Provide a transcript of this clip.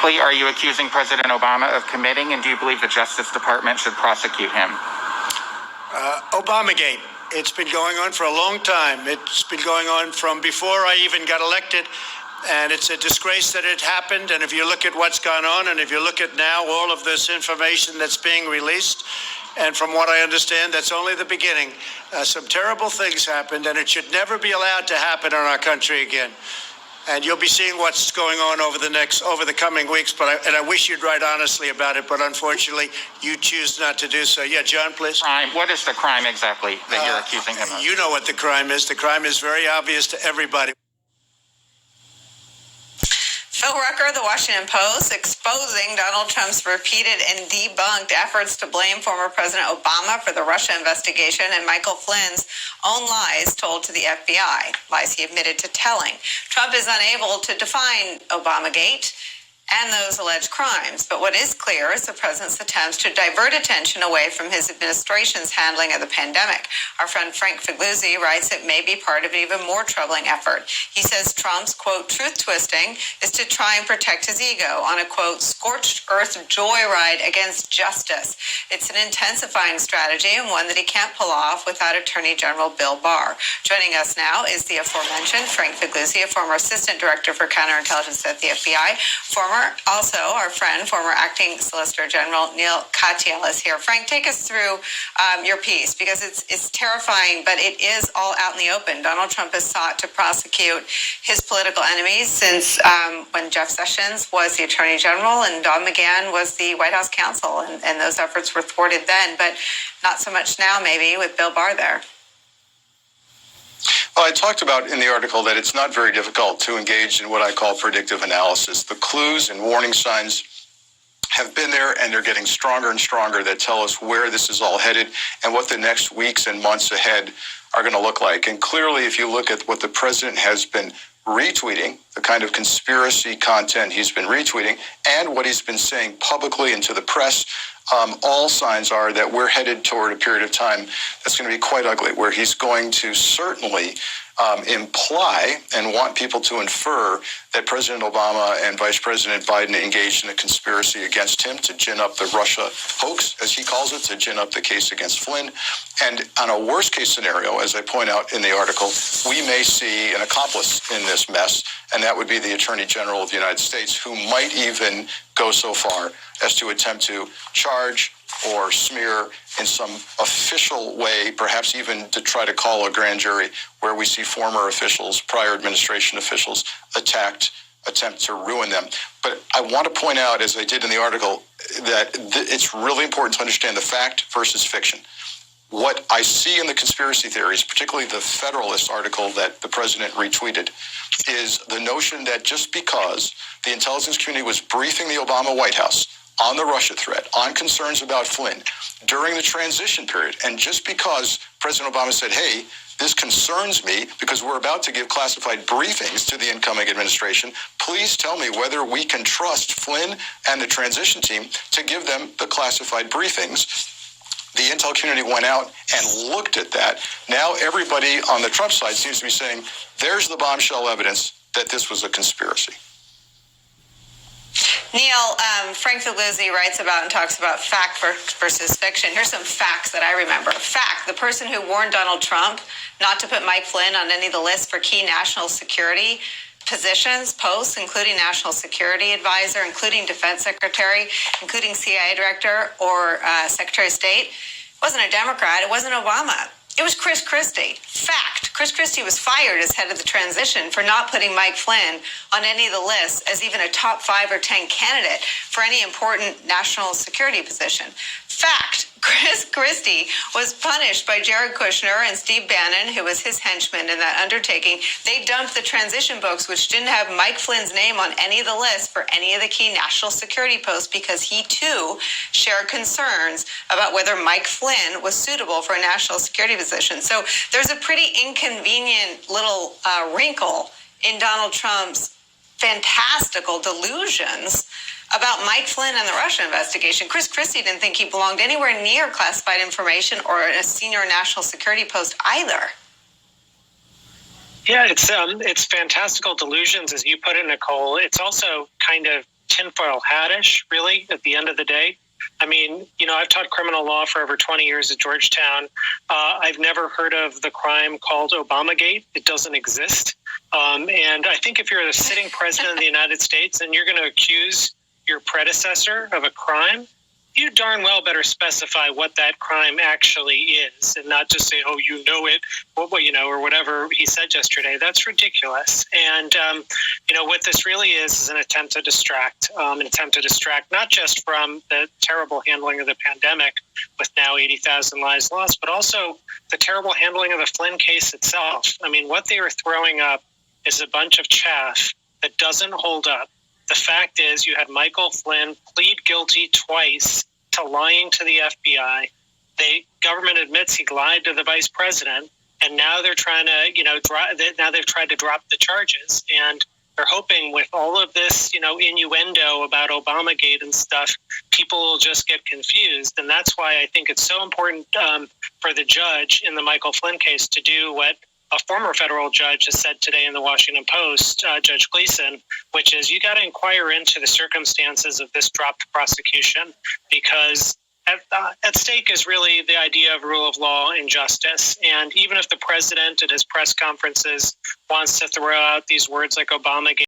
exactly are you accusing President Obama of committing, and do you believe the Justice Department should prosecute him? Obamagate. It's been going on for a long time. It's been going on from before I even got elected, and it's a disgrace that it happened. And if you look at what's gone on, and if you look at now all of this information that's being released, and from what I understand, that's only the beginning. Some terrible things happened, and it should never be allowed to happen in our country again. And you'll be seeing what's going on over the coming weeks. I wish you'd write honestly about it, but unfortunately, you choose not to do so. Yeah, John, please. Crime. What is the crime exactly that you're accusing him of? You know what the crime is. The crime is very obvious to everybody. Phil Rucker, The Washington Post, exposing Donald Trump's repeated and debunked efforts to blame former President Obama for the Russia investigation and Michael Flynn's own lies told to the FBI, lies he admitted to telling. Trump is unable to define Obamagate and those alleged crimes. But what is clear is the president's attempts to divert attention away from his administration's handling of the pandemic. Our friend Frank Figluzzi writes it may be part of an even more troubling effort. He says Trump's, quote, truth twisting is to try and protect his ego on a, quote, scorched earth joyride against justice. It's an intensifying strategy and one that he can't pull off without Attorney General Bill Barr. Joining us now is the aforementioned Frank Figluzzi, a former assistant director for counterintelligence at the FBI, also our friend, former acting Solicitor General Neil Katyal is here. Frank, take us through your piece, because it's terrifying, but it is all out in the open. Donald Trump has sought to prosecute his political enemies since when Jeff Sessions was the Attorney General and Don McGahn was the White House counsel, and those efforts were thwarted then, but not so much now, maybe, with Bill Barr there. Well, I talked about in the article that it's not very difficult to engage in what I call predictive analysis. The clues and warning signs have been there, and they're getting stronger and stronger, that tell us where this is all headed and what the next weeks and months ahead are going to look like. And clearly, if you look at what the president has been retweeting, the kind of conspiracy content he's been retweeting, and what he's been saying publicly and to the press, all signs are that we're headed toward a period of time that's going to be quite ugly, where he's going to certainly imply and want people to infer that President Obama and Vice President Biden engaged in a conspiracy against him to gin up the Russia hoax, as he calls it, to gin up the case against Flynn. And on a worst case scenario, as I point out in the article, we may see an accomplice in this mess, and that would be the Attorney General of the United States, who might even go so far as to attempt to charge or smear in some official way, perhaps even to try to call a grand jury, where we see former officials, prior administration officials, attempt to ruin them. But I want to point out, as I did in the article, that it's really important to understand the fact versus fiction. What I see in the conspiracy theories, particularly the Federalist article that the president retweeted, is the notion that just because the intelligence community was briefing the Obama White House on the Russia threat, on concerns about Flynn during the transition period, and just because President Obama said, hey, this concerns me because we're about to give classified briefings to the incoming administration, please tell me whether we can trust Flynn and the transition team to give them the classified briefings. The intel community went out and looked at that. Now everybody on the Trump side seems to be saying, there's the bombshell evidence that this was a conspiracy. Neil, Frank Figluzzi writes about and talks about fact versus fiction. Here's some facts that I remember. Fact, the person who warned Donald Trump not to put Mike Flynn on any of the lists for key national security positions, posts, including national security advisor, including defense secretary, including CIA director or secretary of state, wasn't a Democrat. It wasn't Obama. It was Chris Christie. Fact, Chris Christie was fired as head of the transition for not putting Mike Flynn on any of the lists as even a top 5 or 10 candidate for any important national security position. Fact, Chris Christie was punished by Jared Kushner and Steve Bannon, who was his henchman in that undertaking. They dumped the transition books, which didn't have Mike Flynn's name on any of the lists for any of the key national security posts, because he too shared concerns about whether Mike Flynn was suitable for a national security position. So there's a pretty inconvenient little wrinkle in Donald Trump's fantastical delusions about Mike Flynn and the Russia investigation. Chris Christie didn't think he belonged anywhere near classified information or a senior national security post either. Yeah, it's fantastical delusions, as you put it, Nicole. It's also kind of tinfoil hat-ish, really, at the end of the day. I mean, I've taught criminal law for over 20 years at Georgetown. I've never heard of the crime called Obamagate. It doesn't exist. And I think if you're the sitting president of the United States and you're going to accuse your predecessor of a crime, you darn well better specify what that crime actually is and not just say, oh, you know it, or whatever he said yesterday. That's ridiculous. And, what this really is an attempt to distract, not just from the terrible handling of the pandemic with now 80,000 lives lost, but also the terrible handling of the Flynn case itself. I mean, what they are throwing up is a bunch of chaff that doesn't hold up. The fact is you had Michael Flynn plead guilty twice to lying to the FBI. The government admits he lied to the vice president, and now they're trying to, now they've tried to drop the charges. And they're hoping with all of this, innuendo about Obamagate and stuff, people will just get confused. And that's why I think it's so important for the judge in the Michael Flynn case to do what a former federal judge has said today in the Washington Post, Judge Gleason, which is you got to inquire into the circumstances of this dropped prosecution, because at stake is really the idea of rule of law and justice. And even if the president at his press conferences wants to throw out these words like Obamagate,